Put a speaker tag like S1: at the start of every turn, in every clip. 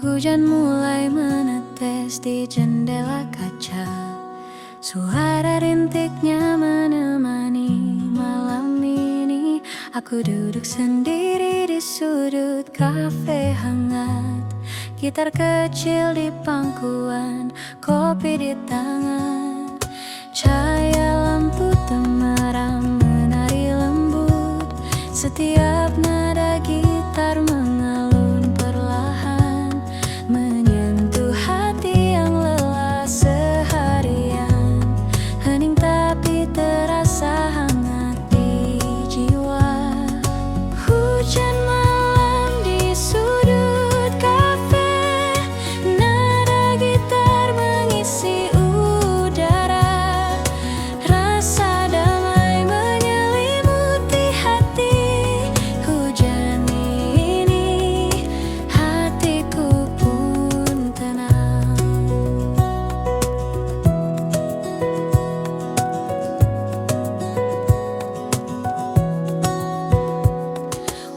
S1: Hujan mulai menetes di jendela kaca. Suara rintiknya menemani malam ini. Aku duduk sendiri di sudut kafe hangat. Gitar kecil di pangkuan, kopi di tangan. Cahaya lampu temaram menari lembut. Setiap nada gitar mengalun perlahan, menyentuh hati yang lelah seharian. Hening tapi terasa hangat di jiwa. Hujan malam di sudut kafe. Nada gitar mengisi udara. Rasa damai menyelimuti hati. Hujan ini hatiku pun tenang.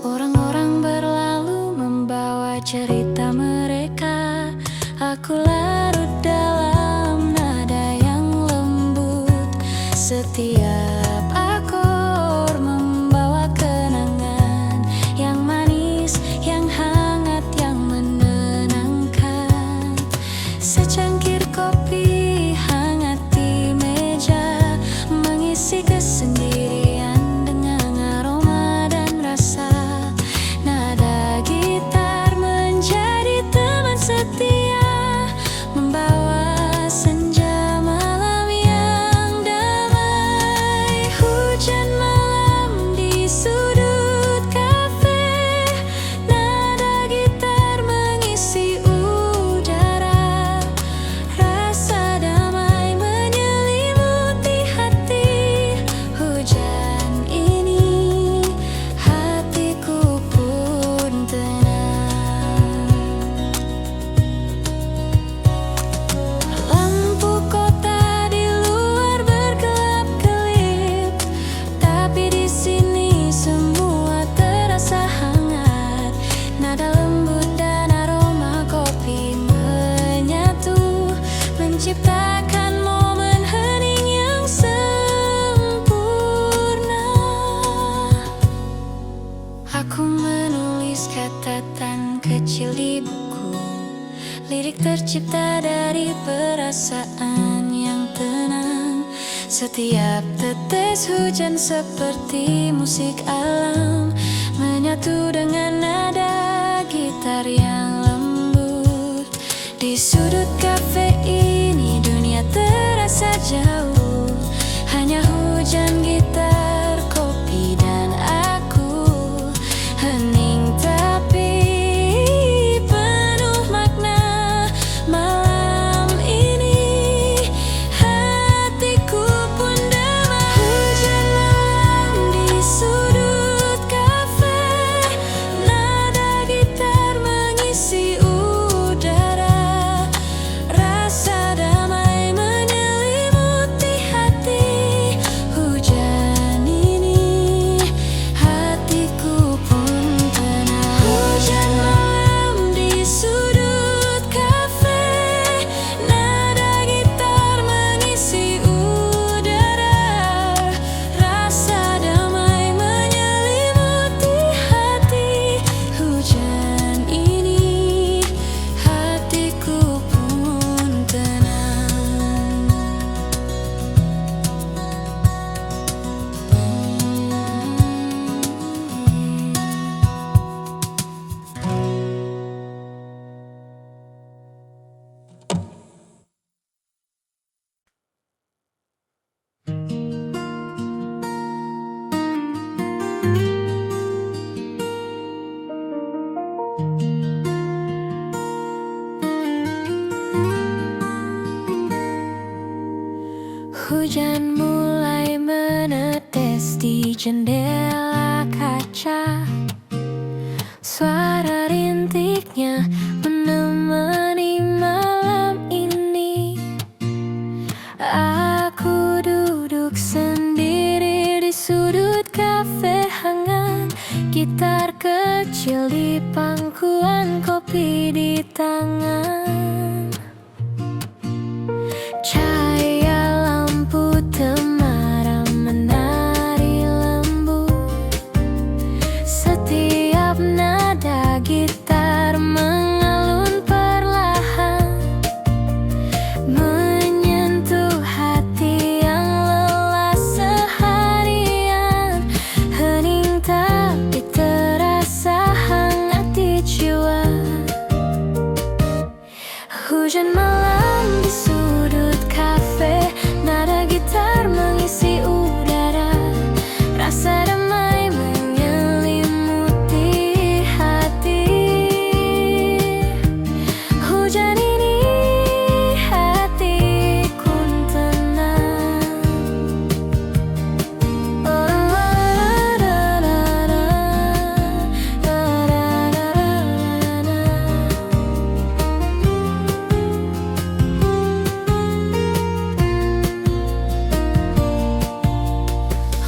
S1: Orang-orang berlalu membawa cerita mereka. Aku larut dalam nada yang lembut. Setiap akor membawa kenangan yang manis, yang hangat, yang menenangkan. Secangkir kopi hangat di meja, mengisi kesendirian dengan aroma dan rasa. Nada gitar menjadi teman setia, membawa senja malam yang damai. Hujan malam di sudut kafe. Nada gitar mengisi udara. Rasa damai menyelimuti hati. Hujan ini hatiku pun tenang. Lampu kota di luar berkelap-kelip, tapi di sini semua terasa hangat. Nada lembut dan aroma kopi menyatu, menciptakan momen hening yang sempurna. Aku menulis catatan kecil di buku. Lirik tercipta dari perasaan yang tenang. Setiap tetes hujan seperti musik alam, menyatu dengan nada gitar yang lembut. Di sudut kafe ini dunia terasa jauh. Hanya hujan, gitar, kopi, dan aku. Hening tapi penuh makna. Malam ini hatiku pun damai. Hujan malam di sudut kafe. Nada gitar mengisi udara. Rasa damai menyelimuti hati. Hujan ini hatiku pun tenang. Hujan malam di sudut kafe. Nada gitar mengisi udara. Rasa damai menyelimuti hati. Hujan ini hatiku pun tenang. Hujan mulai menetes di jendela kaca. Suara rintiknya menemani malam ini. Aku duduk sendiri di sudut kafe hangat, gitar kecil di pangkuan, kopi di tangan. Cahaya lampu temaram menari lembut, setiap nada gitar mengalun perlahan, menyentuh hati yang lelah seharian. Hening tapi terasa hangat di jiwa. Hujan malam di sudut kafe, nada gitar mengisi udara, rasa damai menyelimuti hati. Hujan ini hatiku tenang.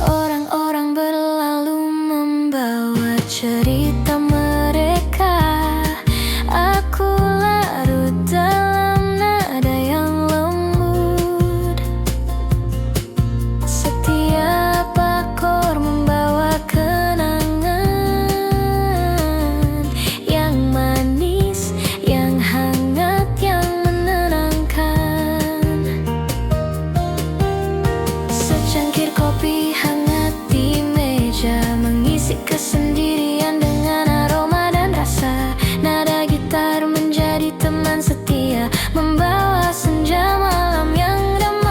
S1: Orang-orang berlalu membawa cerita mereka. Aku larut dalam nada yang lembut. Setiap akor membawa kenangan yang manis, yang hangat, yang menenangkan. Secangkir kopi hangat di meja mengisi kesendirian dengan aroma dan rasa. Nada gitar menjadi teman setia, membawa senja malam yang damai.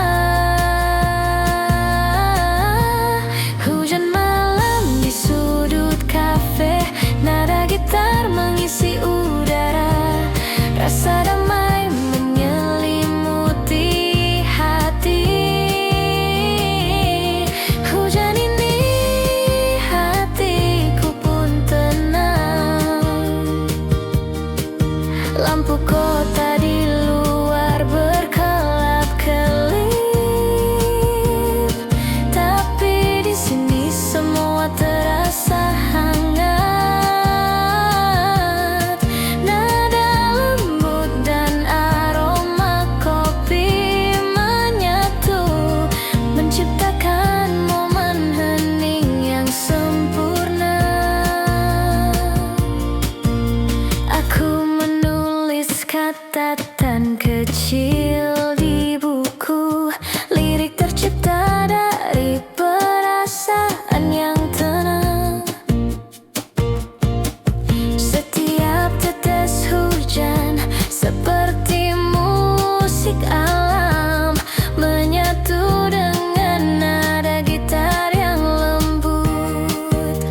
S1: Hujan malam di sudut kafe, nada gitar mengisi udara, rasa damai menyelimuti hati. Hujan ini hatiku pun tenang. Lampu kota di luar berkelap-kelip, tapi di sini semua terasa hangat. Nada lembut dan aroma kopi menyatu, menciptakan momen hening yang sempurna. Aku menulis catatan kecil di buku, lirik tercipta dari perasaan yang tenang. Setiap tetes hujan seperti musik alam, menyatu dengan nada gitar yang lembut.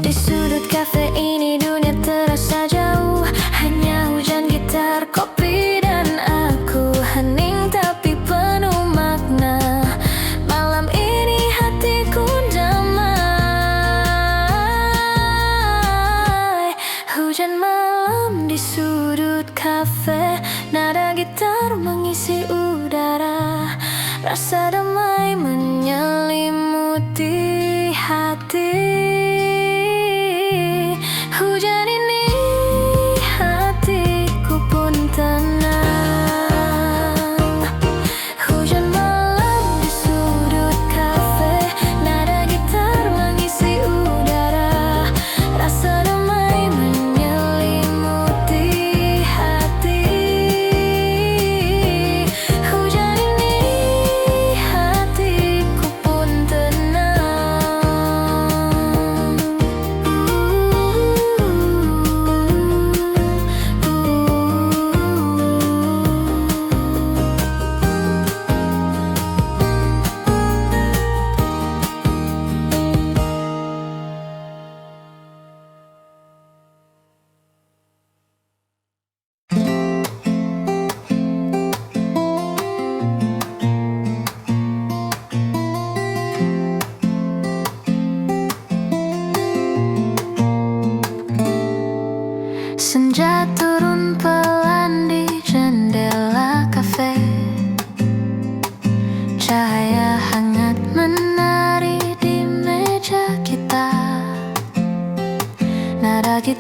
S1: Di sudut kafe ini dunia terasa jauh, hanya hujan, gitar, kopi, dan aku. Hening tapi penuh makna, malam ini hatiku damai. Hujan malam di sudut kafe, nada gitar mengisi udara, rasa damai menyelimuti hati. Hujan ini hatiku pun tenang. Hujan malam di sudut kafe, nada gitar mengisi udara, rasa damai menyelimuti hati. Hujan ini hatiku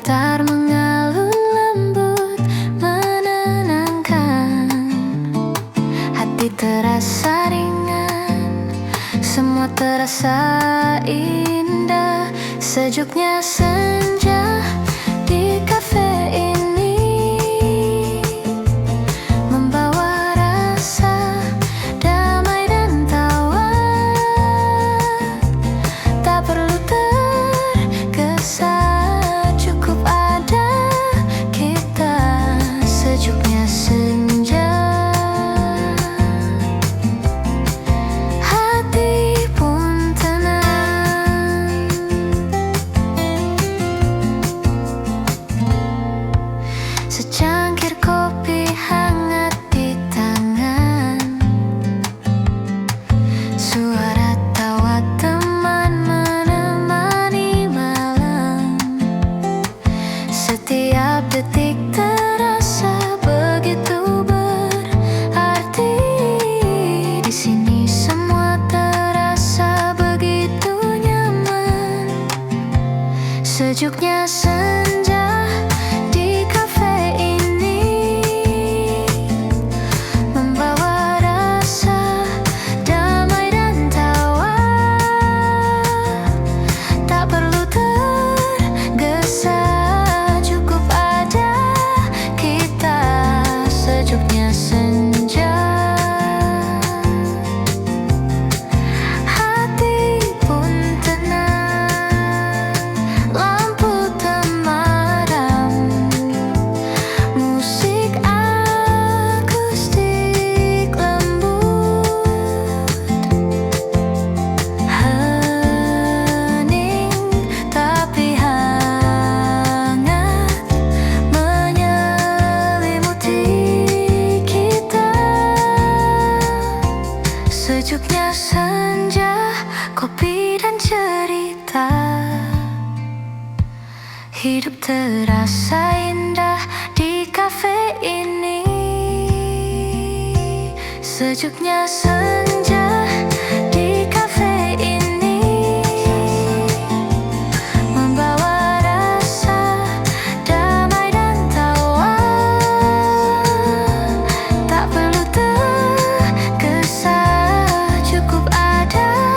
S1: gitar mengalun lembut menenangkan. Hati terasa ringan, semua terasa indah. Sejuknya senja di kafe ini membawa rasa damai dan tawa. Tak perlu tergesa, cukup ada kita. Sejuknya senja, hati pun tenang. Secangkir kopi hangat di tangan, suara tawa teman menemani malam. Setiap detik terasa begitu berarti. Di sini semua terasa begitu nyaman. Sejuknya senja di kafe ini membawa rasa damai dan tawa. Tak perlu tergesa, cukup ada kita. Sejuknya senja, hati pun tenang. Lampu temaram, musik akustik lembut. Hening tapi hangat menyelimuti kita. Sejuknya senja, kopi dan cerita. Hidup terasa indah di kafe ini. Sejuknya senja di kafe ini membawa rasa damai dan tawa. Tak perlu tergesa, cukup ada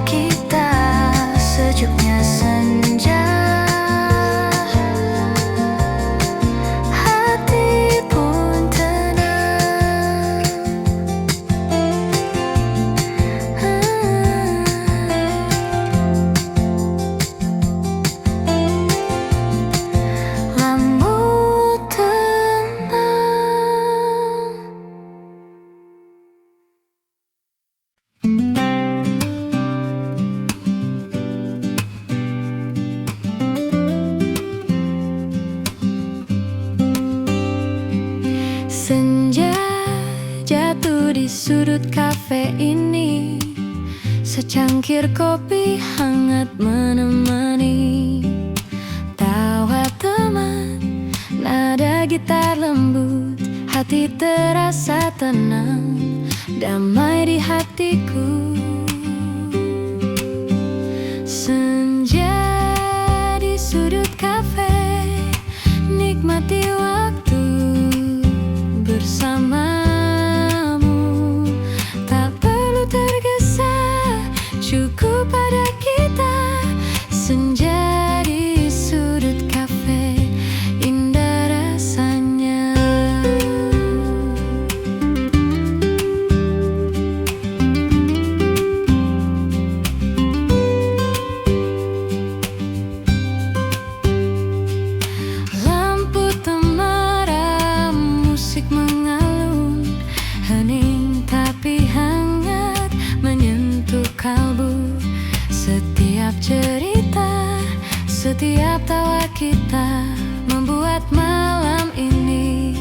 S1: kita. Sejuknya senja, hati pun tenang. Lampu tenang. Senja jatuh di sudut kafe ini. Secangkir kopi hangat menemani. Tawa teman, nada gitar lembut. Hati terasa tenang, damai di hatiku. Senja di sudut kafe, nikmati waktu bersamamu. Tak perlu tergesa, cukup pada kita. Senja di sudut kafe, indah rasanya. Lampu temaram, musik mengalun. Hening tapi hangat menyentuh kalbu. Setiap cerita, setiap tawa kita membuat malam ini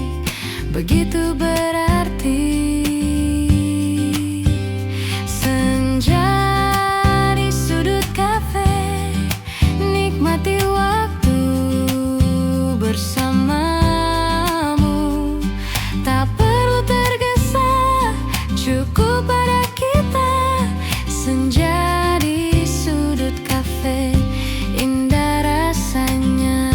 S1: begitu berarti. Senja di sudut kafe, nikmati waktu bersamamu. Tak perlu tergesa, cukup pada kita. Senja di sudut kafe, indah rasanya.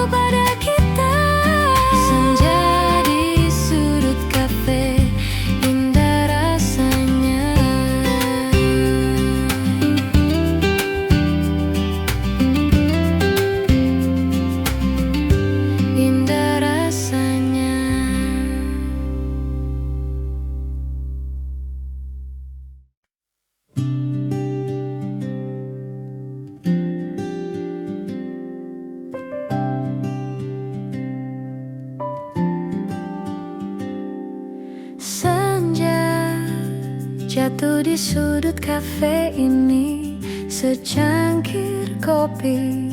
S1: pada kita. Senja di sudut kafe, indah rasanya. Indah rasanya. Senja jatuh di sudut kafe ini, secangkir kopi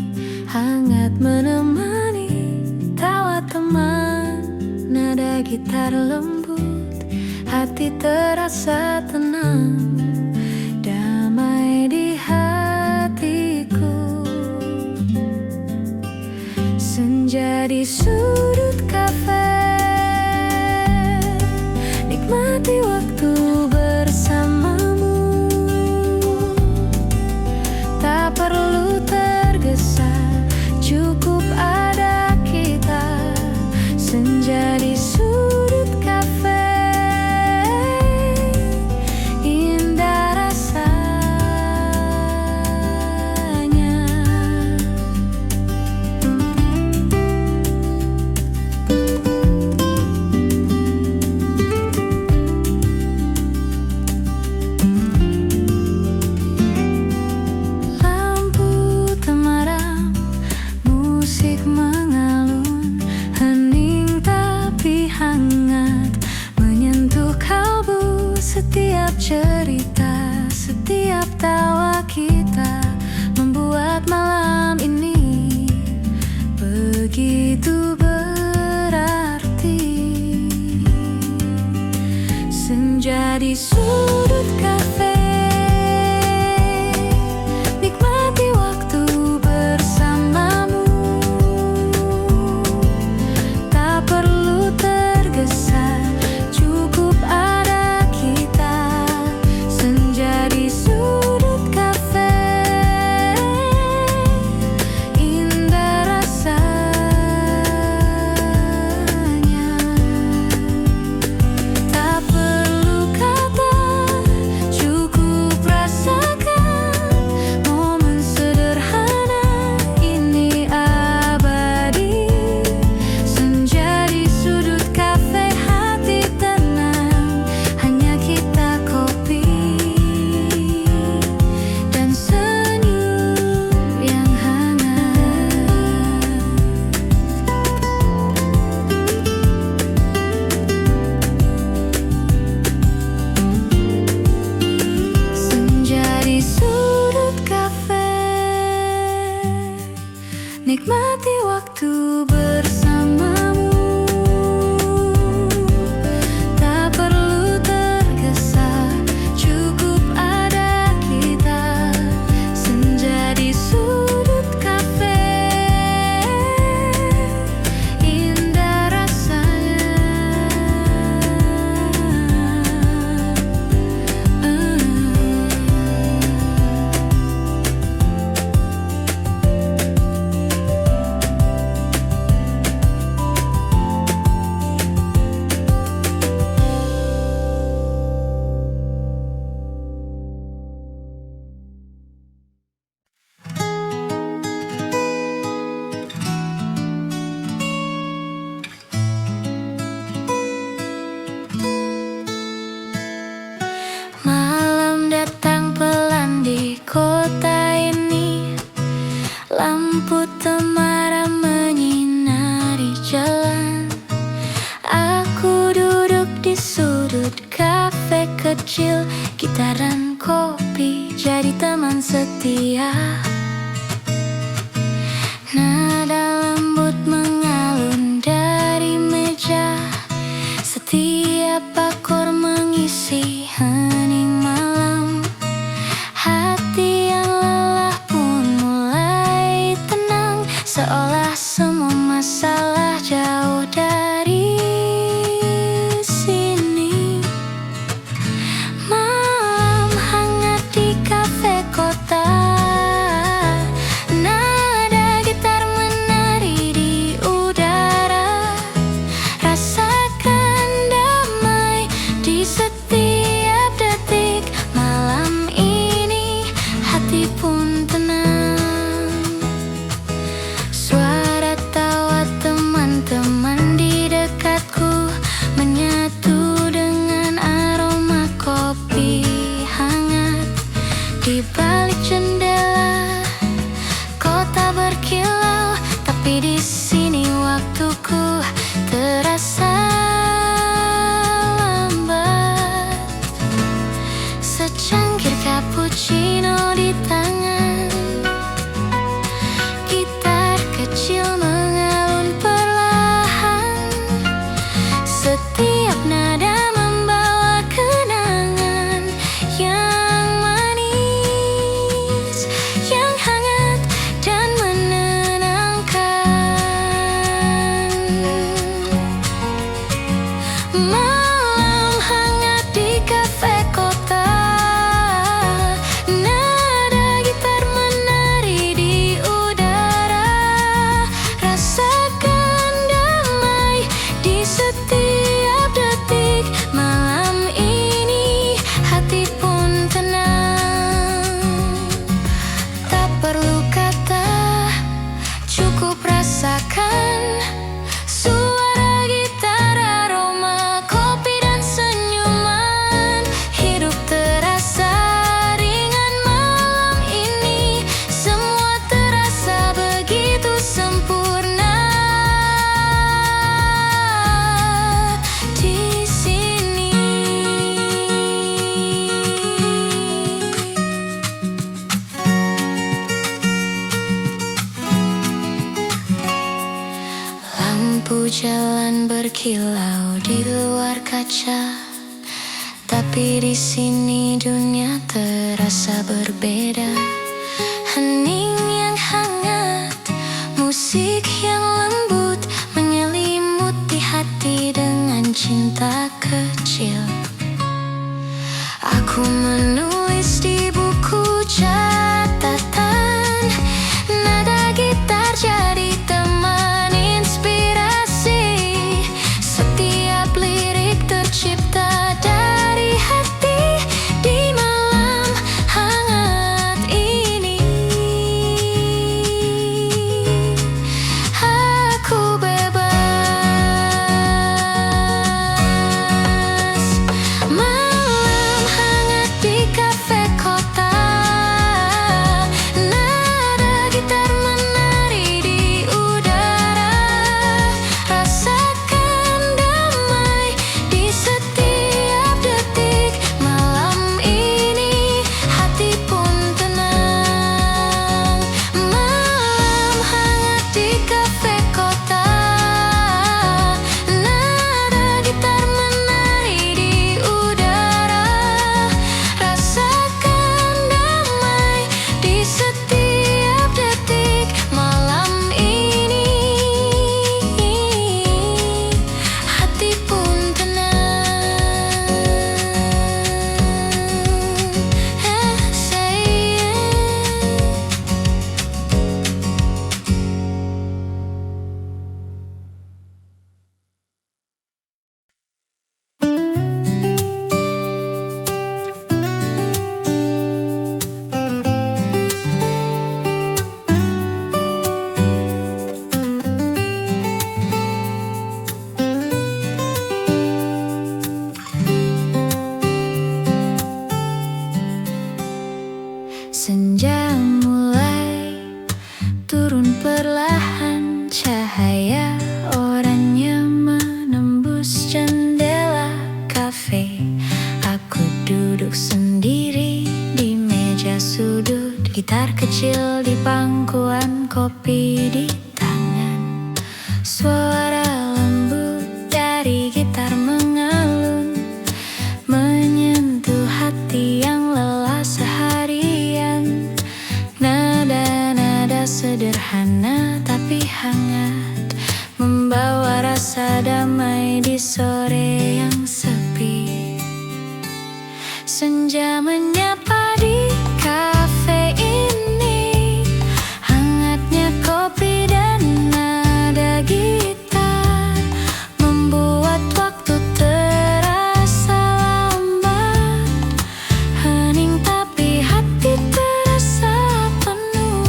S1: hangat menemani tawa teman, nada gitar lembut, hati terasa tenang, damai di hatiku. Senja di sudut kafe, nikmati waktu bersamamu. Tak perlu tergesa, cukup ada kita. Senja di sudut kafe, indah rasanya. Lampu temaram, musik mengalun, hening tapi hangat, menyentuh kalbu. Setiap cerita, setiap tawa kita membuat malam ini begitu berarti. Senja di sudut kafe, nikmati waktu bersamamu. Tak perlu tergesa, cukup ada kita. Senja di sudut kafe, indah rasanya. Tak perlu kata, cukup rasakan momen sederhana ini abadi. Senja di sudut kafe, hati tenang, hanya kita, kopi dan senyum yang hangat. Senja di sudut kafe, nikmati waktu bersamamu. Tak perlu tergesa, cukup ada kita. Senja di sudut kafe, indah rasanya. Malam datang pelan di kota ini, lampu temaram menyinari jalan. Aku duduk di sudut kafe kecil, gitaran kopi jadi teman setia. Nada lembut mengalun dari meja, setiap akor mengisi hening malam. Hati yang lelah pun mulai tenang, seolah semua masalah jauh dari sini. Malam hangat di kafe kota, di sini waktuku terasa lambat. Secangkir cappuccino di tangan, gitar kecil mengalun perlahan. Setiap nada membawa kenangan yang manis, yang hangat dan menenangkan. Malam hangat di kafe kota, nada gitar menari di udara. Rasakan damai di setiap detik. Malam ini hati pun tenang. Tak perlu kata, cukup rasakan suara gitar, aroma kopi dan senyuman. Hidup terasa ringan malam ini, semua terasa begitu sempurna di sini. Lampu jalan berkilau di luar kaca, tapi di sini dunia terasa berbeda. Hening yang hangat, musik yang lembut menyelimuti hati dengan cinta kecil. Aku menulis di buku catatan, nada gitar jadi teman inspirasi. Setiap lirik tercipta dari hati di malam hangat ini. Aku bebas. Malam hangat di kafe kota, nada gitar menari di udara. Rasakan damai di setiap detik. Malam ini hati pun tenang. Malam hangat di kafe kota, nada gitar menari di udara. Rasakan damai di setiap detik. Malam ini hati pun tenang. Senja mulai turun perlahan, cahaya oranye menembus jendela kafe. Aku duduk sendiri di meja sudut, gitar kecil di pangkuan, kopi di tangan. Suara lembut dari gitar mengalun, menyentuh hati yang lelah seharian. Nada-nada sederhana tapi hangat, membawa rasa damai di sore yang sepi. Senja menyapa di kafe ini, hangatnya kopi dan nada gitar membuat waktu terasa lambat. Hening tapi hati terasa penuh.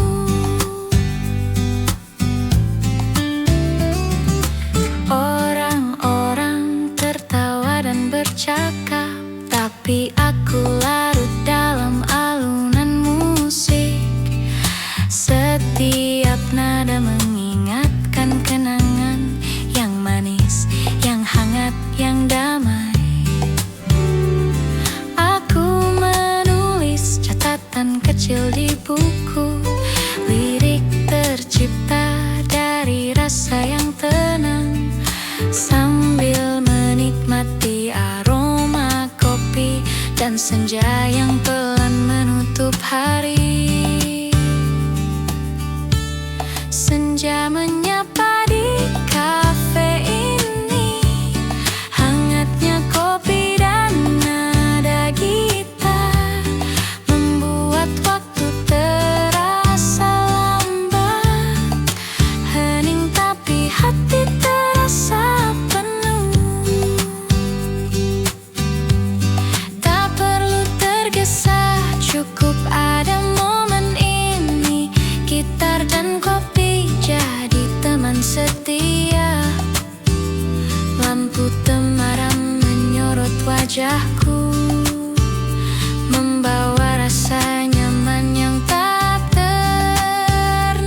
S1: Orang Malam senja yang pelan menutup hari. Senja menyapa di kafe ini. Hangatnya kopi dan nada gitar membuat waktu terasa lambat. Hening tapi hati terasa penuh. Tak perlu tergesa, cukup ada momen ini. Gitar dan kopi jadi teman setia. Lampu temaram menyorot wajahku, membawa rasa nyaman yang tak ternilai.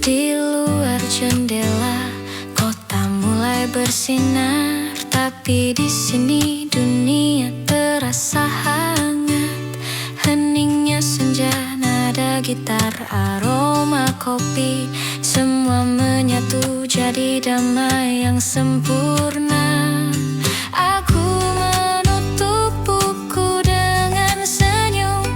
S1: Di luar jendela kota mulai bersinar, tapi di sini dunia terasa hangat. Heningnya senja, nada gitar, aroma kopi, semua menyatu jadi damai yang sempurna. Aku menutup buku dengan senyum.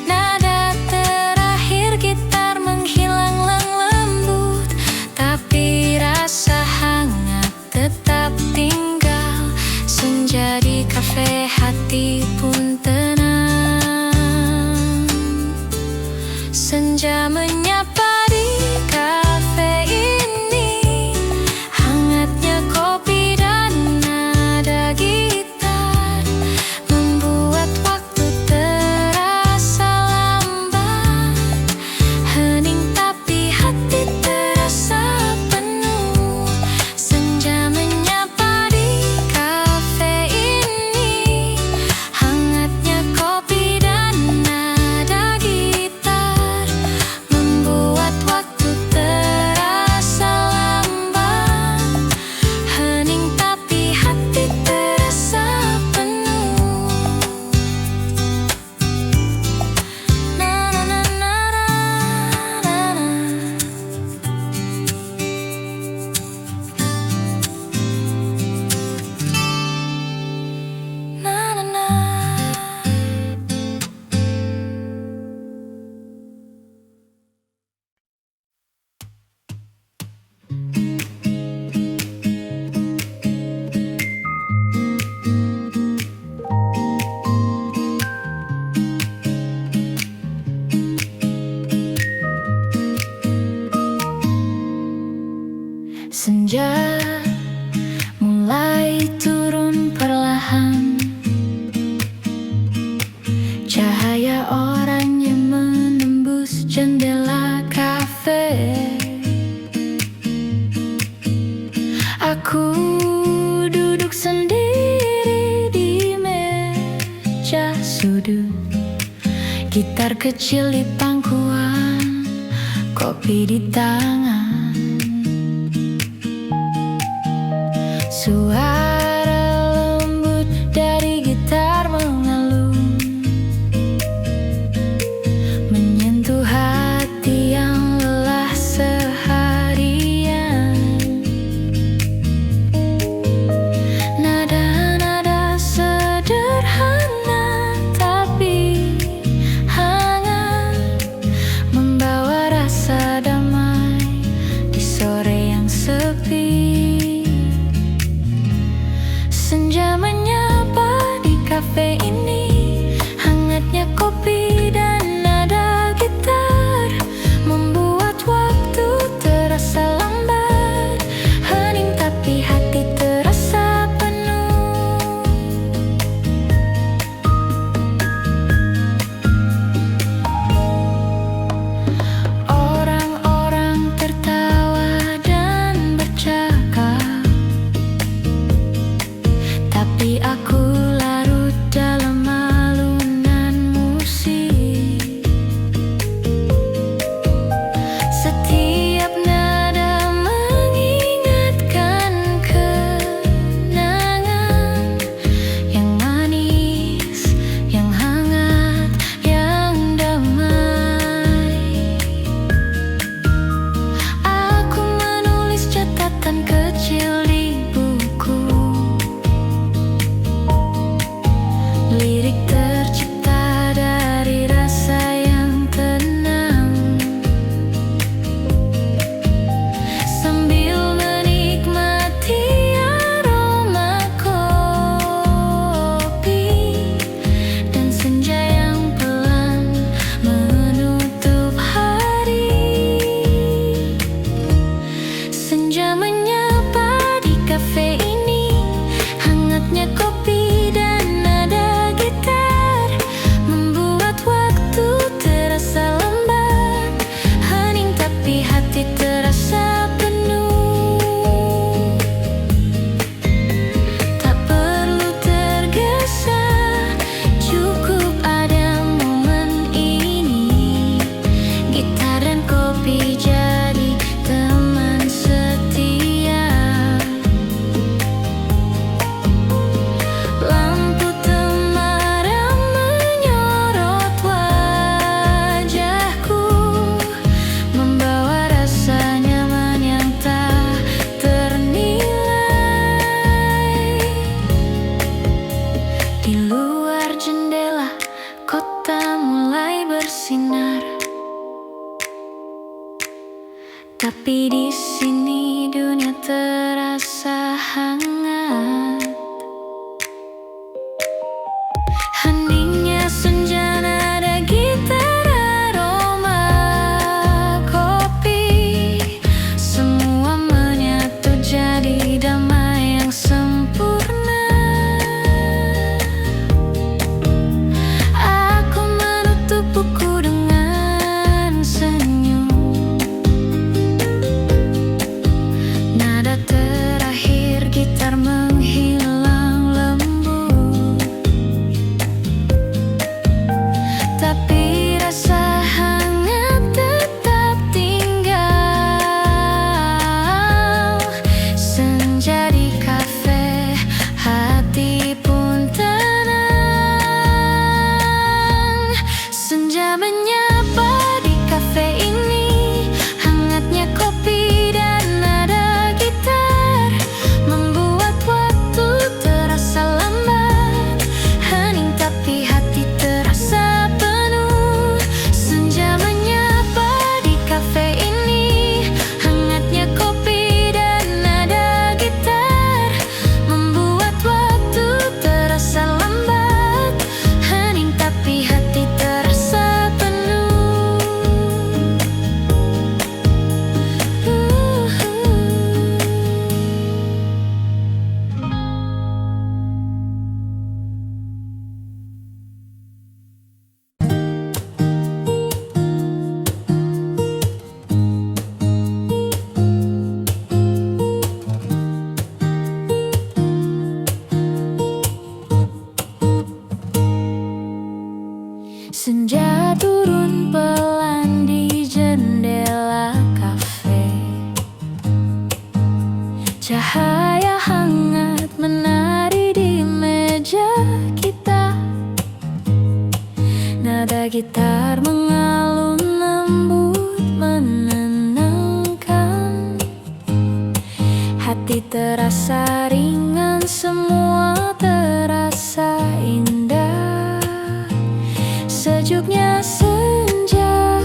S1: Nada terakhir gitar menghilang lembut, tapi rasa hangat tetap tinggal. Senja di kafe, hati pun tenang. Senja menyapa di kafe ini. Hangatnya kopi dan nada gitar membuat waktu terasa lambat. Hening tapi hati terasa penuh. Senja menyapa di kafe ini. Hangatnya kopi dan nada gitar membuat waktu terasa lambat. Hening tapi hati terasa penuh. Na na na na na na. Na na na. Senja mulai turun perlahan. Cahaya oranye menembus jendela kafe. Aku duduk sendiri di meja sudut. Gitar kecil di pangkuan, kopi di tangan. Suara lembut dari gitar mengalun, menyentuh hati yang lelah seharian. Nada-nada sederhana tapi hangat, membawa rasa damai di sore yang sepi. Senja menyapa di kafe ini. Hangatnya kopi dan nada gitar membuat waktu terasa lambat. Hening tapi hati terasa penuh. Orang-orang tertawa dan bercakap, tapi aku larut dalam alunan musik. Setiap nada mengingatkan kenangan yang manis, yang hangat, yang damai. Tapi di sini dunia terasa hangat. Heningnya senja, nada gitar, aroma kopi, semua menyatu jadi damai yang sempurna. Aku menutup buku dengan senyum. Nada terakhir gitar menghilang lembut, tapi rasa hangat tetap tinggal. Senja di kafe, hati pun tenang. Senja menyapa di kafe ini, hangatnya kopi dan nada gitar membuat waktu terasa lambat. Hening tapi hati terasa penuh. Senja menyapa di kafe ini, hangatnya kopi dan nada gitar membuat waktu terasa lambat. Hening tapi hati terasa penuh. Senja turun pelan di jendela kafe, cahaya hangat menari di meja kita. Nada gitar mengalun lembut menenangkan. Hati terasa ringan, semua terasa indah. Sejuknya senja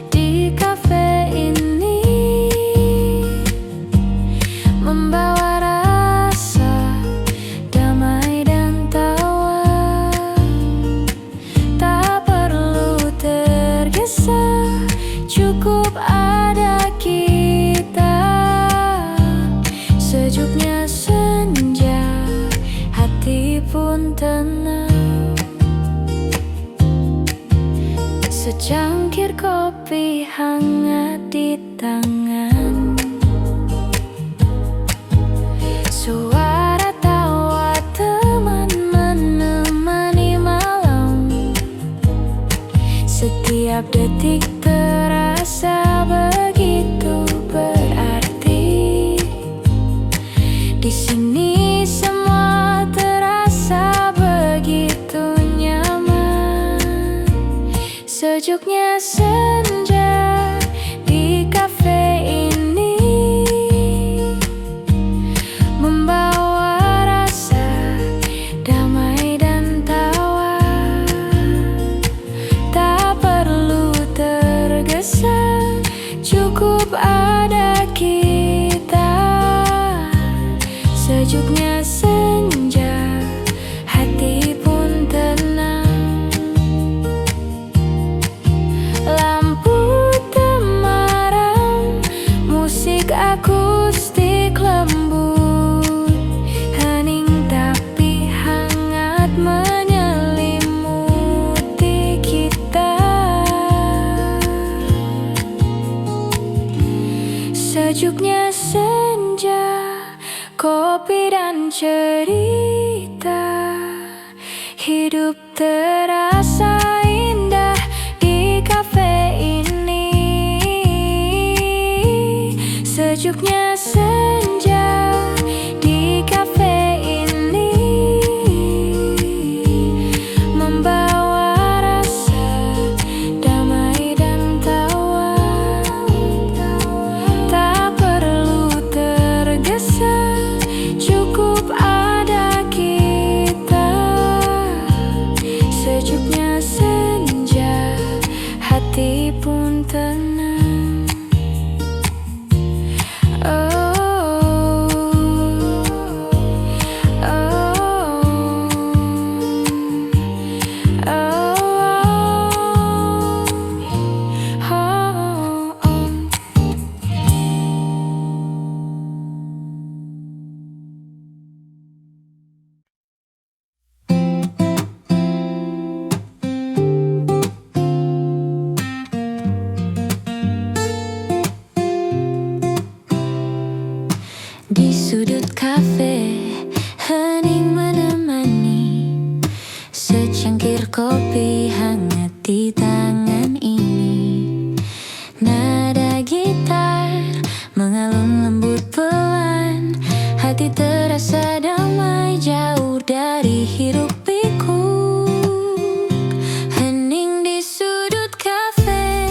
S1: di kafe ini membawa rasa damai dan tawa. Tak perlu tergesa, cukup ada kita. Sejuknya senja, hati pun tenang. Secangkir kopi hangat di tangan, suara tawa teman menemani malam. Setiap detik terasa begitu berarti. Di sini semua terasa begitu nyaman. Sejuknya senja di kafe ini membawa rasa damai dan tawa. Tak perlu tergesa, cukup ada kita. Sejuknya senja, hati pun tenang. Lampu temaram, musik akustik lembut. Hening tapi hangat menyelimuti kita. Sejuknya senja, kopi dan cerita. Hidup terasa indah di kafe ini. Sejuknya senja di kafe ini membawa rasa damai dan tawa. Tak perlu tergesa, cukup ada kita. Sejuknya kafe, hening menemani secangkir kopi hangat di tangan ini. Nada gitar mengalun lembut pelan, hati terasa damai jauh dari hiruk pikuk. Hening di sudut kafe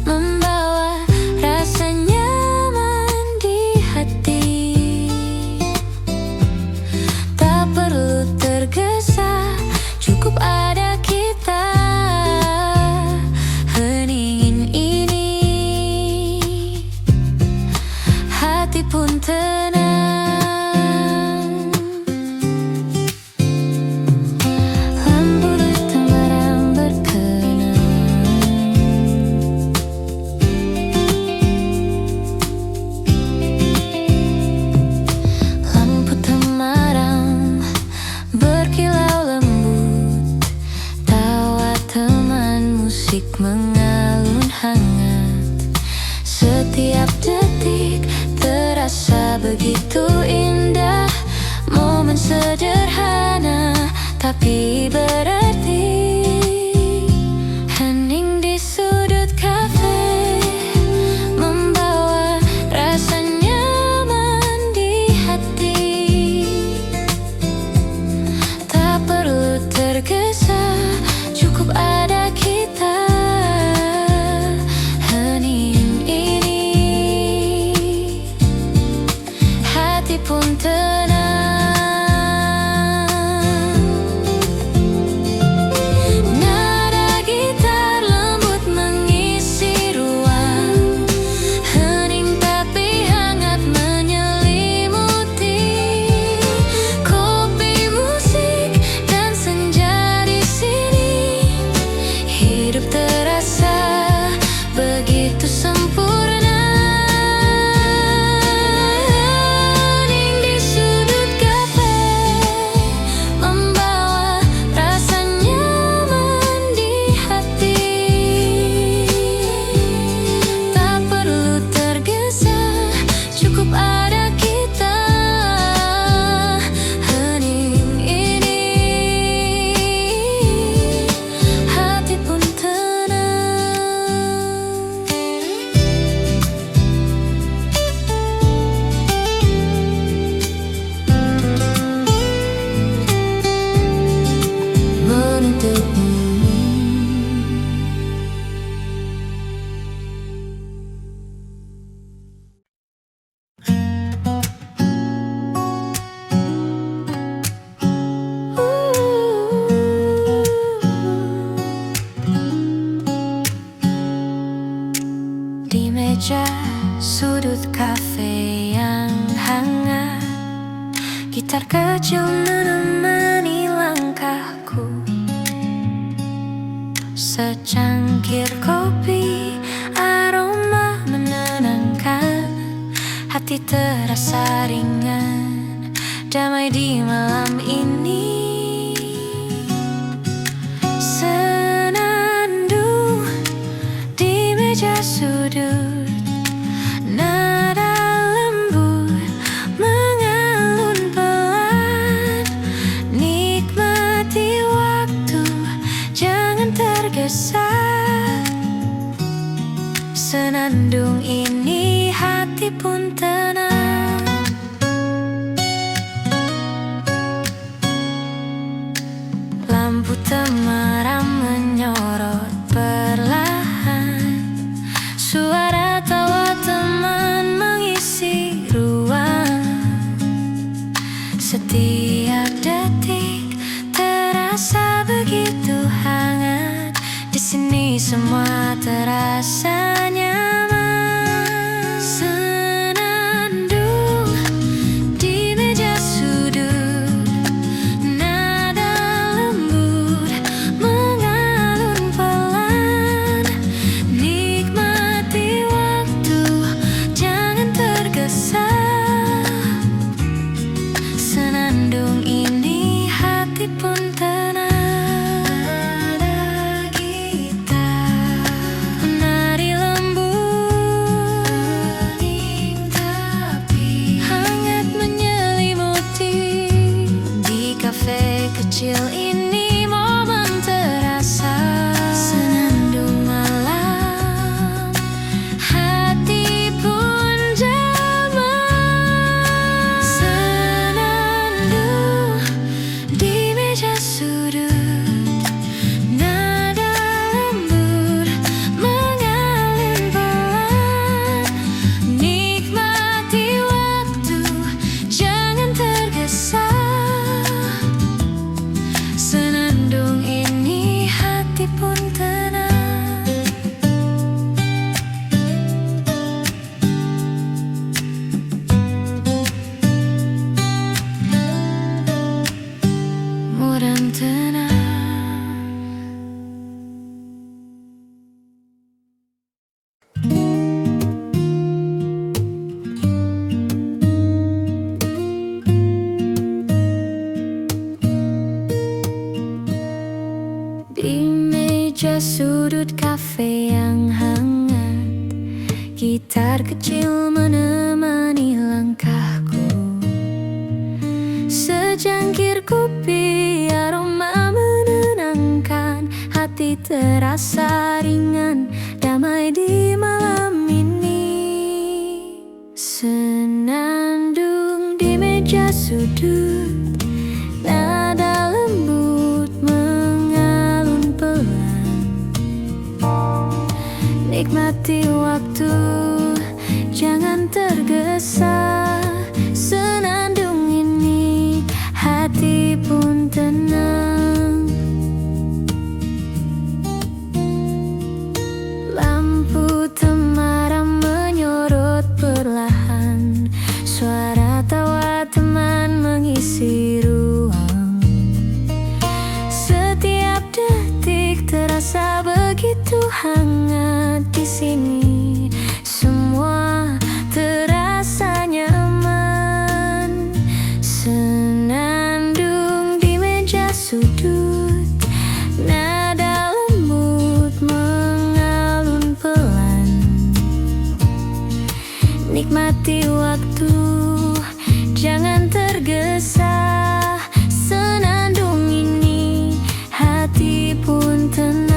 S1: membawa rasa nyaman di hati. Tak perlu tergesa, cukup ada kita. Heningin ini, hati pun tenang. Lampu temaram berkenang, lampu temaram berkilau lembut, tawa teman musik mengalun hangat. Setiap detik terasa begitu indah, momen sederhana tapi berarti. Hening di sudut kafe membawa rasa nyaman di hati. Tak perlu tergesa, cukup ada kita. Hening ini, hati pun tenang. Nada gitar lembut mengisi ruang, hening tapi hangat menyelimuti. Kopi, musik, dan senja di sini, hidup terasa begitu sempurna. Hening di sudut kafe membawa rasa nyaman di hati. Tak perlu tergesa, cukup ada kita. Hening ini, hati pun tenang. Menuntutmu. Di meja sudut kafe yang hangat, gitar kecil menemani langkahku. Secangkir kopi, aroma menenangkan, hati terasa ringan, damai di malam ini. Senandung di meja sudut, nada lembut mengalun pelan. Nikmati waktu, jangan tergesa. Senandung ini, hati pun tenang. Lampu temaram menyorot perlahan, suara tawa teman mengisi ruang. Setiap detik terasa begitu hangat, di sini semua terasa nyaman. Senandung di meja sudut, nada lembut mengalun pelan. Nikmati waktu, jangan tergesa. Senandung ini, hati pun tenang. Ada gitar menari sudut kafe yang hangat, gitar kecil menemani langkahku. Secangkir kopi, aroma menenangkan, hati terasa ringan, damai di malam ini. Senandung di meja sudut, nada lembut mengalun pelan. Nikmati waktu, jangan tergesa. Senandung ini, hati pun tenang. Lampu temaram menyorot perlahan, suara tawa teman mengisi ruang. Setiap detik terasa begitu hangat di sini. Semua terasa nyaman. Senandung di meja sudut, nada lembut mengalun pelan. Nikmati waktu, jangan tergesa. Senandung ini, hati pun tenang.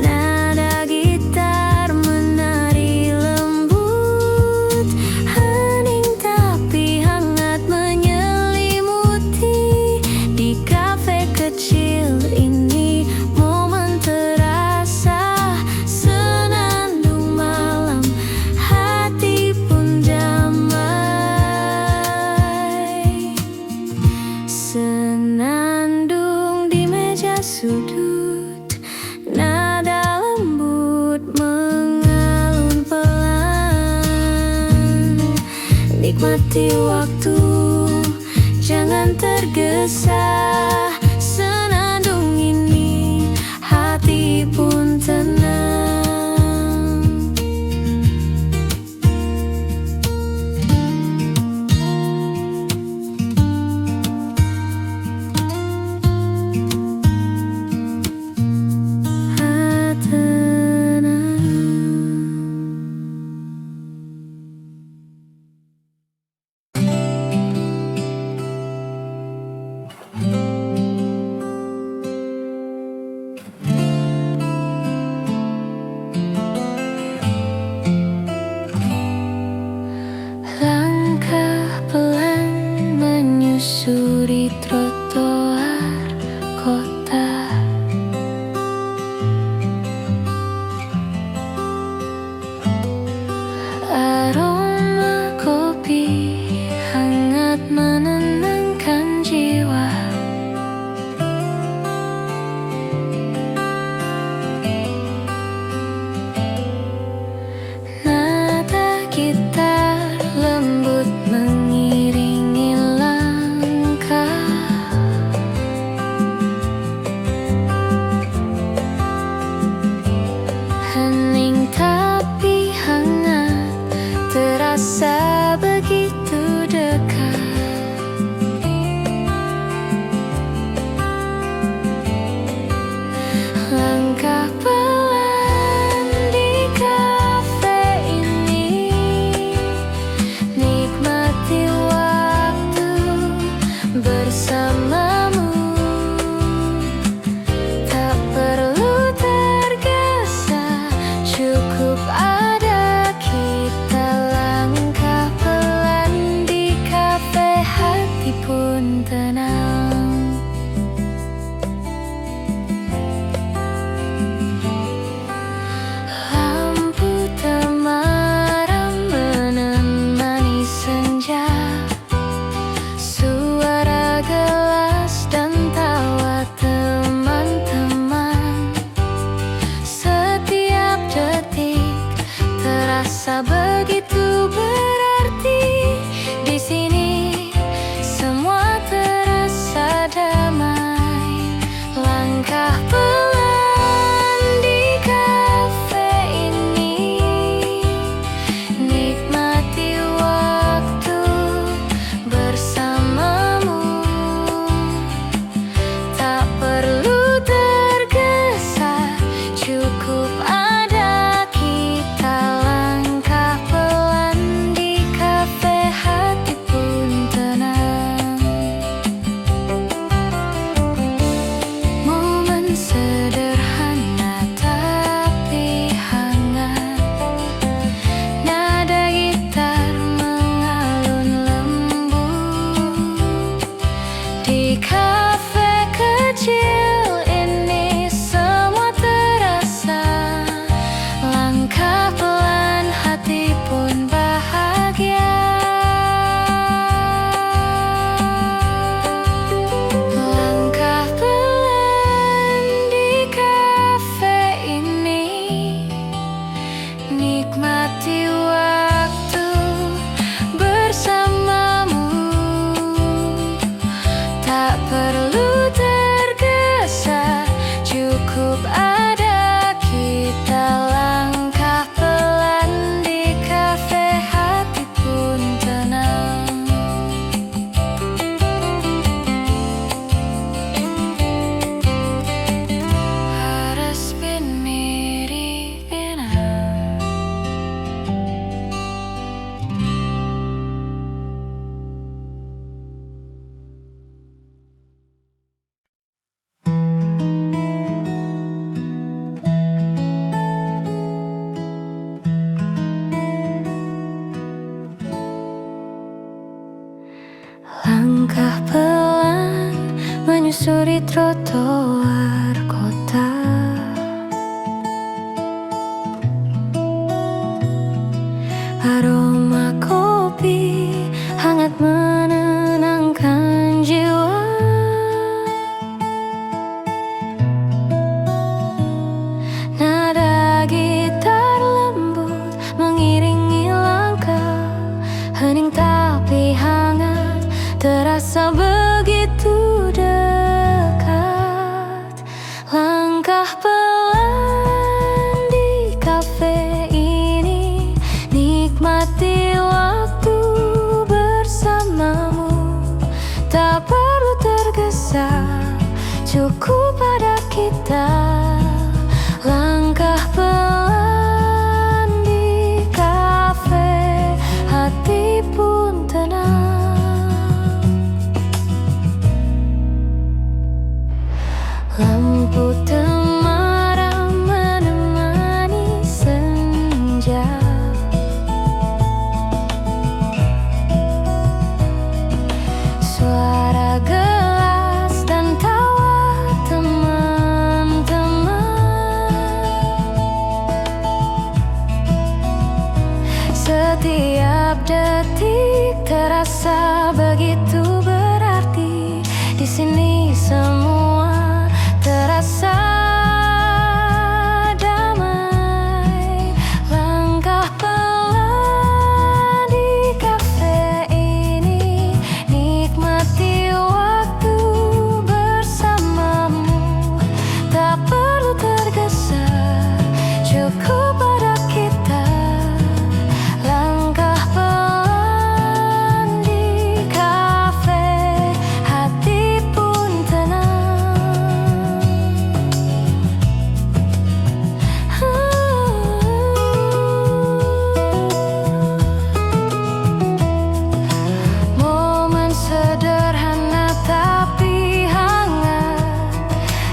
S1: Nada gitar menari lembut, hening tapi hangat menyelimuti. Di kafe kecil ini, momen terasa. Senandung malam, hati pun damai. Senandung di meja sudut, nada lembut mengalun pelan. Nikmati waktu, jangan tergesa. Senandung ini, hati pun tenang. Langkah pelan menyusuri trotoar kota. Aroma kopi hangat menenangkan jiwa. Nada gitar lembut mengiringi langkah. Hening tapi hangat, terasa begitu dekat. Langkah pelan di kafe ini, nikmati waktu bersamamu. Tak perlu tergesa, cukup ada kita. Langkah pelan di kafe, hati pun tenang. Lampu temaram menemani senja, suara gelas dan tawa teman-teman. Setiap detik terasa begitu berarti. Di sini semua terasa damai. Langkah pelan di kafe ini, nikmati waktu bersamamu. Langkah pelan di kafe ini, nikmati waktu bersamamu. Tak perlu tergesa, cukup pada kita. Langkah pelan di kafe, hati pun tenang. Lampu temaram menemani senja. Suara gelas dan tawa teman-teman. Setiap detik terasa begitu berarti. Di sini semua terasa damai. Langkah pelan di kafe ini, nikmati waktu bersamamu. Tak perlu tergesa, cukup pada kita. Langkah pelan di kafe, hati pun tenang. Momen sederhana tapi hangat,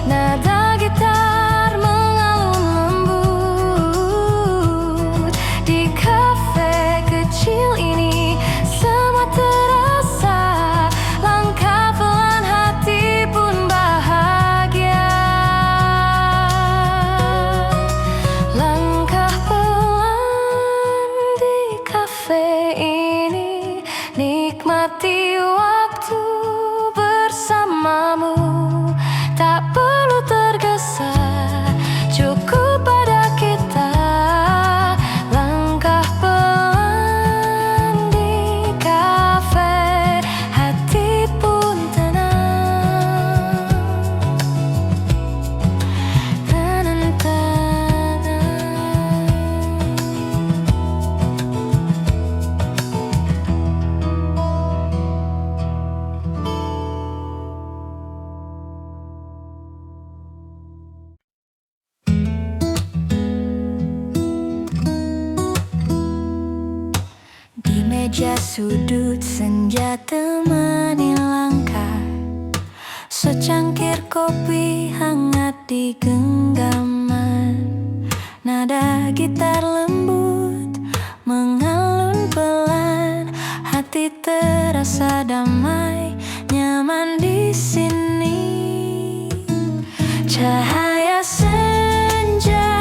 S1: nada gitar mengalun lembut. Di kafe kecil ini semua terasa. Langkah pelan, hati pun bahagia. Langkah pelan di kafe ini, nikmati waktu bersamamu. Tak perlu tergesa, cukup pada kita. Langkah pelan di kafe, hati pun tenang. Di meja sudut senja temani langkah, secangkir kopi hangat di genggaman. Nada gitar lembut mengalun pelan, hati terasa damai, nyaman di sini. Cahaya senja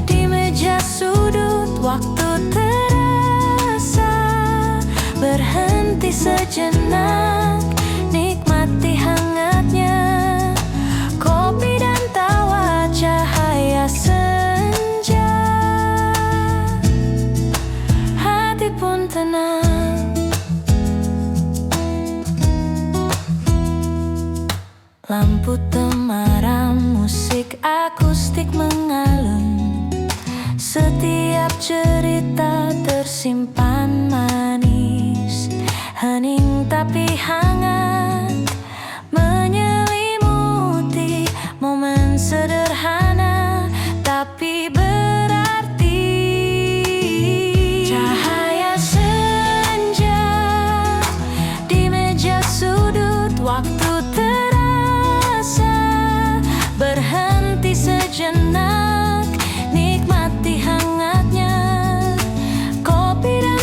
S1: di meja sudut, waktu terasa berhenti sejenak, nikmati hangatnya kopi dan tawa. Cahaya senja, hati pun tenang. Lampu temaram, musik akustik mengalun. Setiap cerita tersimpan manis, hening tapi hangat, menyelimuti momen sederhana tapi berarti. Cahaya senja di meja sudut, waktu terasa berhenti sejenak, nikmati hangatnya kopi dan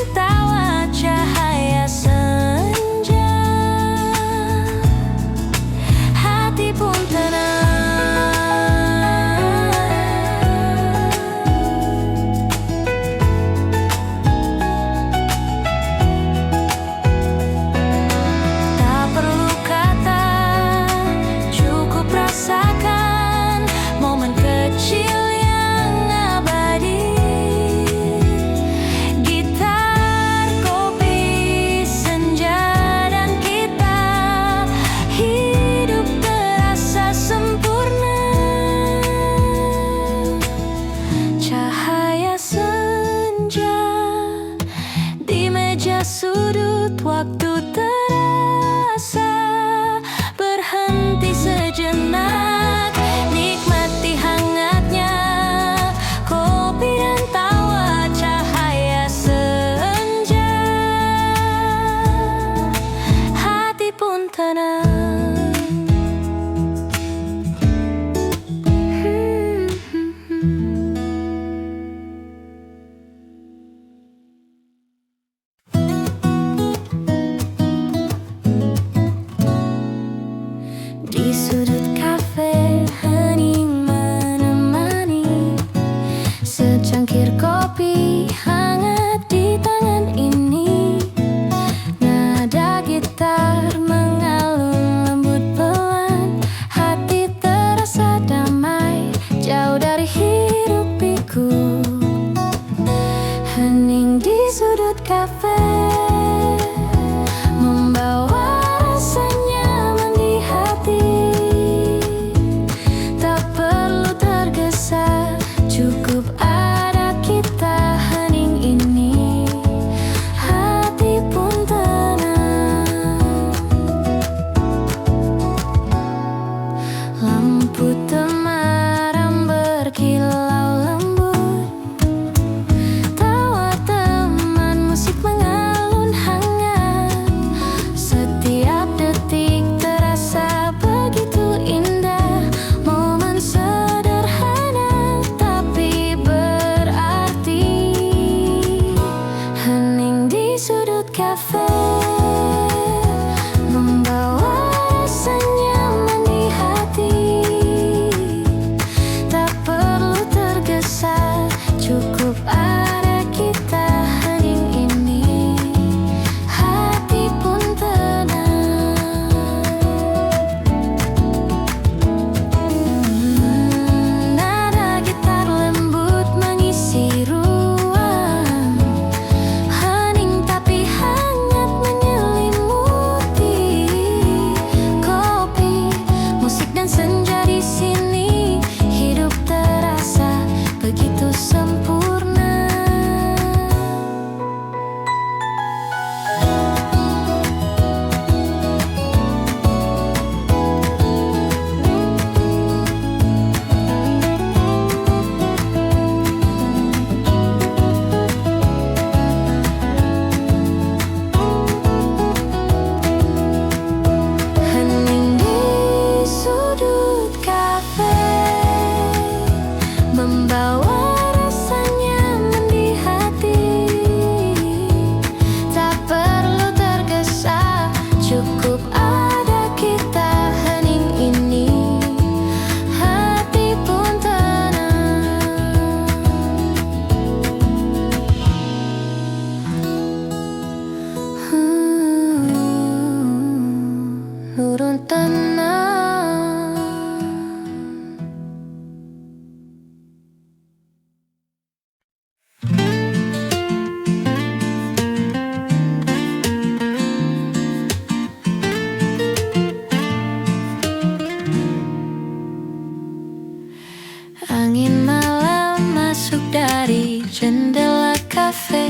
S1: Angin malam masuk dari jendela kafe.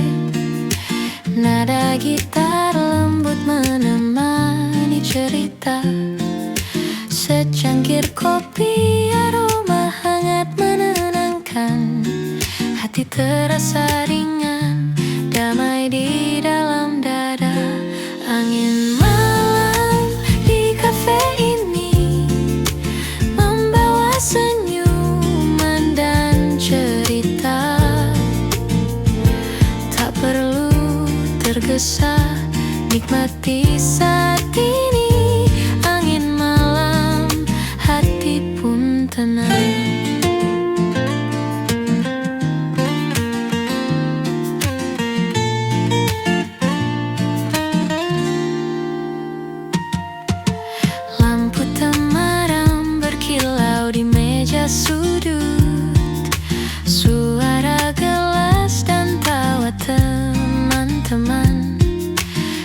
S1: Nada gitar lembut menemani cerita. Secangkir kopi, aroma hangat menenangkan. Hati terasa ringan, damai di dalam dada. Angin malam di kafe ini membawa senyuman dan cerita. Tak perlu tergesa, nikmati saat ini. Angin malam, hati pun tenang. Lampu temaram berkilau di meja sudut. Suara gelas dan tawa teman-teman.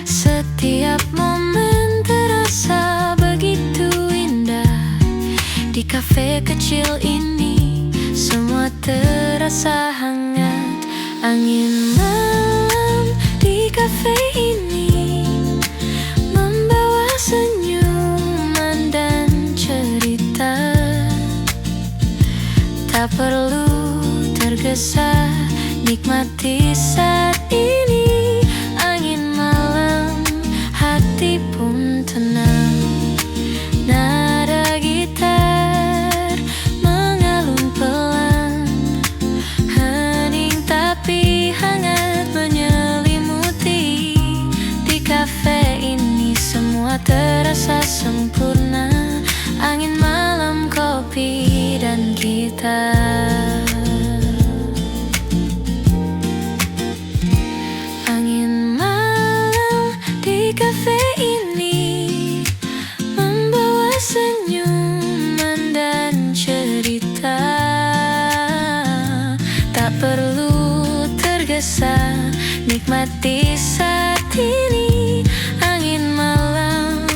S1: Setiap momen terasa begitu indah. Di kafe kecil ini semua terasa hangat. Angin malam di kafe ini membawa senyuman dan cerita. Tak perlu tergesa, nikmati saat ini. Angin malam, hati pun tenang. Nada gitar mengalun pelan, hening tapi hangat menyelimuti. Di kafe ini semua terasa sempurna. Angin malam, kopi dan gitar. Angin malam di kafe ini membawa senyuman dan cerita. Tak perlu tergesa, nikmati saat ini. Angin malam,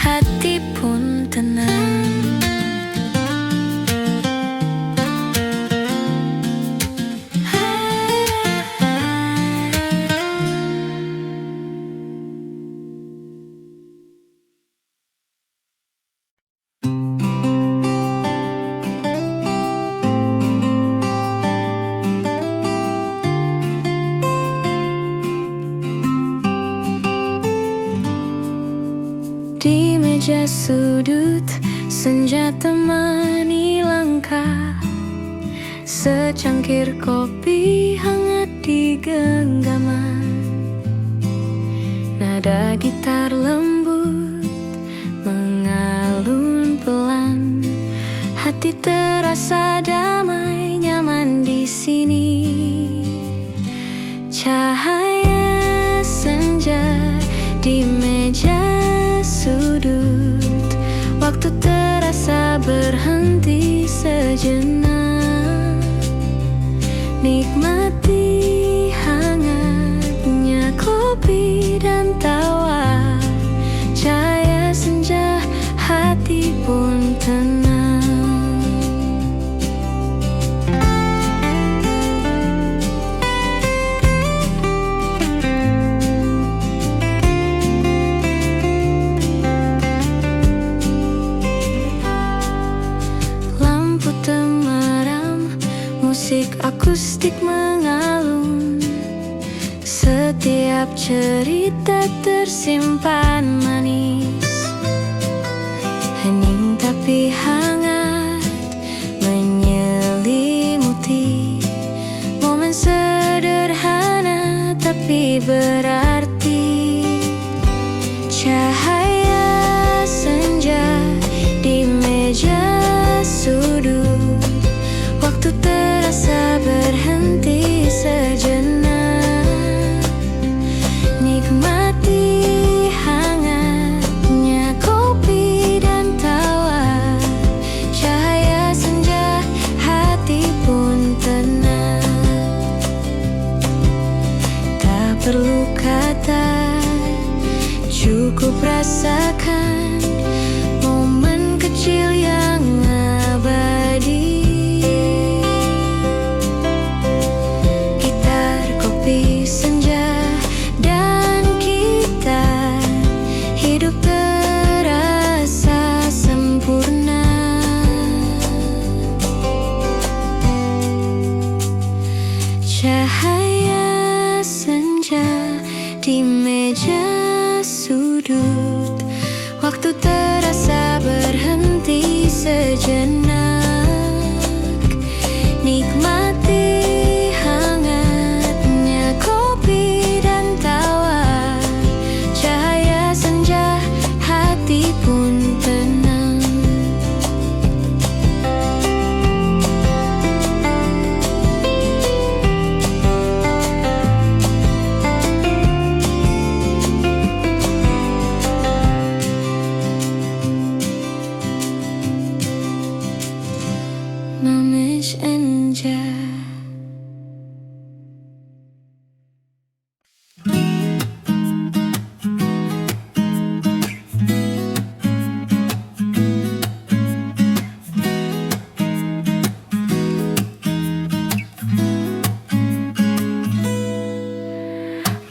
S1: hati pun tenang. Di meja sudut, senja temani langkah. Secangkir kopi hangat di genggaman. Nada gitar lembut mengalun pelan. Hati terasa damai, nyaman di sini. Cahaya senja di meja sudut. Waktu terasa berhenti sejenak. Nikmati hangatnya kopi dan tawa. Cahaya senja, hati pun tenang. Musik akustik mengalun. Setiap cerita tersimpan manis. Hening tapi hangat menyelimuti. Momen sederhana tapi berarti. Cahaya senja di meja sudut. Waktu terasa berhenti sejenak. Nikmati hangatnya kopi dan tawa. Cahaya senja, hati pun tenang. Tak perlu kata, cukup rasakan momen kecil yang abadi. Mamis Enja.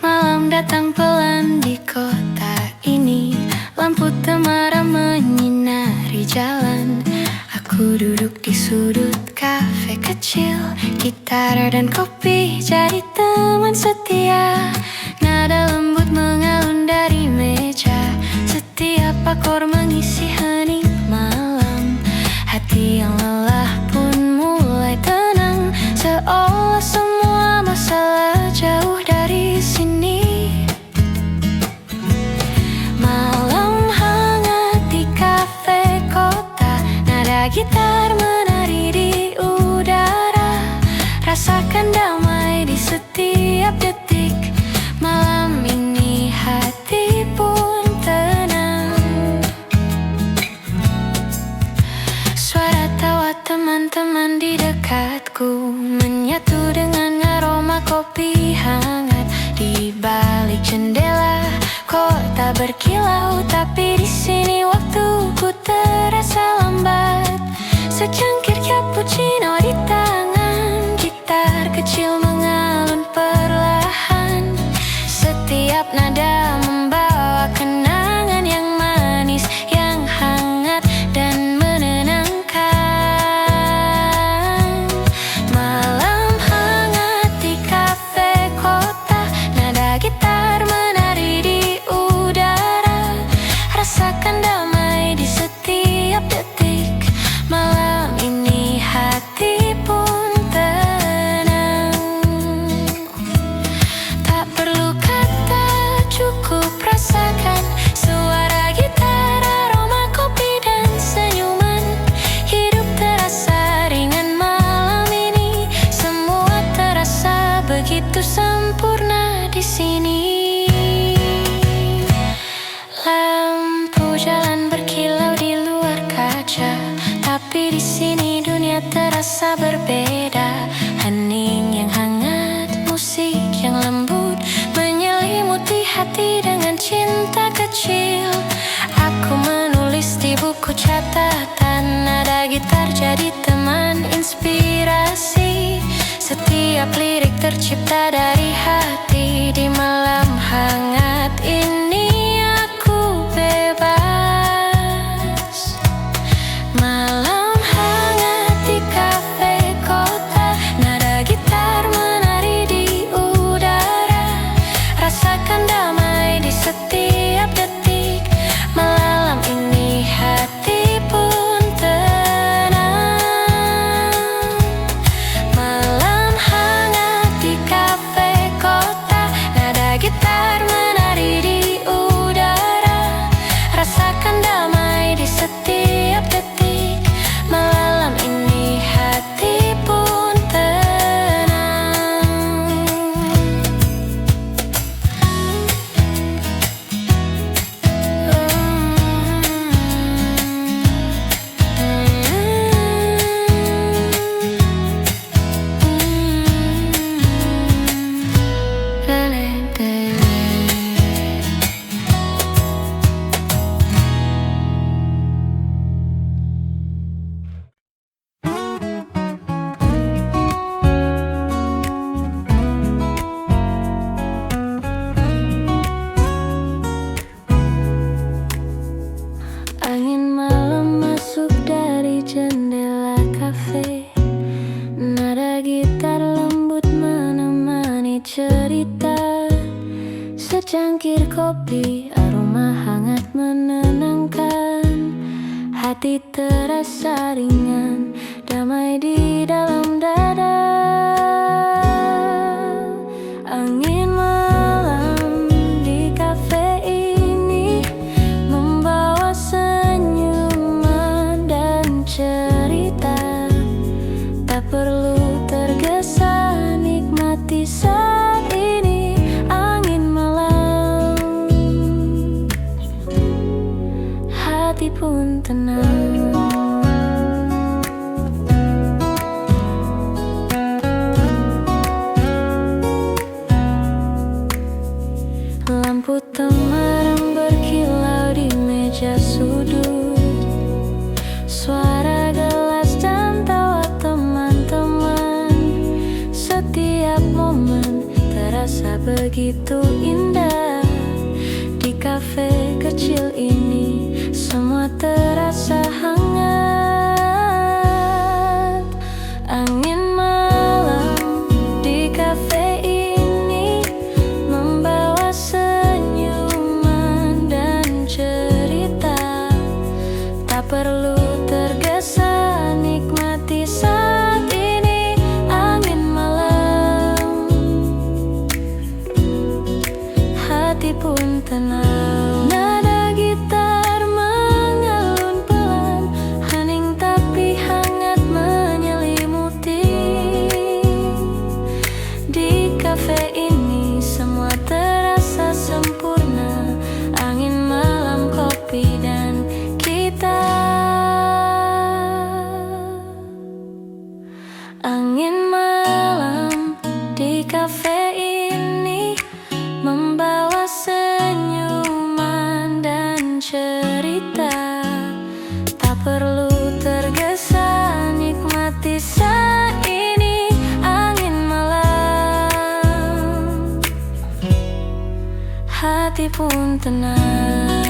S1: Malam datang pelan di kota ini, lampu temaram menyinari jalan. Aku duduk di sudut kafe kecil, gitar dan kopi jadi teman setia. Nada lembut mengalun dari meja, setiap akor mengisi hening malam. Hati yang lelah pun mulai tenang, seolah semua masalah jauh dari sini. Malam hangat di kafe kota, nada gitar menari di udara. Rasakan damai di setiap detik. Malam ini hati pun tenang. Suara tawa teman-teman di dekatku menyatu dengan aroma kopi hangat. Di balik jendela kota berkilau, tapi di sini waktuku terasa lambat. Secangkir cappuccino di tangan, gitar kecil mengalun perlahan. Setiap nada membawa kenangan yang manis, yang hangat dan menenangkan. Malam hangat di kafe kota, nada gitar menari di udara. Rasakan damai di setiap detik. Malam ini hati pun tenang. Tak perlu kata, cukup rasakan suara gitar, aroma kopi dan senyuman. Hidup terasa ringan malam ini, semua terasa begitu sempurna di sini. Lampu jalan berkilau di luar kaca, tapi di sini dunia terasa berbeda. Hening yang hangat, musik yang lembut menyelimuti hati dengan cinta kecil. Aku menulis di buku catatan, nada gitar jadi teman inspirasi. Setiap lirik tercipta dari hati. Di malam hangat ini aku bebas. Malam hangat di kafe kota, nada gitar menari di udara. Rasakan damai di setiap detik. Malam ini hati pun tenang. Malam hangat di kafe kota, nada gitar menari di udara. Rasakan damai di setiap detik. Malam ini hati pun tenang. Angin malam masuk dari jendela kafe, nada gitar lembut menemani cerita. Secangkir kopi, aroma hangat menenangkan. Hati terasa ringan, damai di dalam dada. Angin malam di kafe ini membawa senyuman dan cerita. Tak perlu tergesa, nikmati saat ini. Angin malam, hati pun tenang. begitu indah. Di kafe kecil ini semua terasa hangat. Angin malam di kafe ini membawa senyuman dan cerita. Tak perlu tergesa, nikmati saat ini. Angin malam, hati pun tenang. Nada gitar mengalun pelan, hening tapi hangat menyelimuti. Di kafe ini semua terasa sempurna. Angin malam, kopi dan kita. Angin malam di kafe ini membawa senyuman dan cerita. Tak perlu tergesa, nikmati saat ini. Angin malam, hati pun tenang.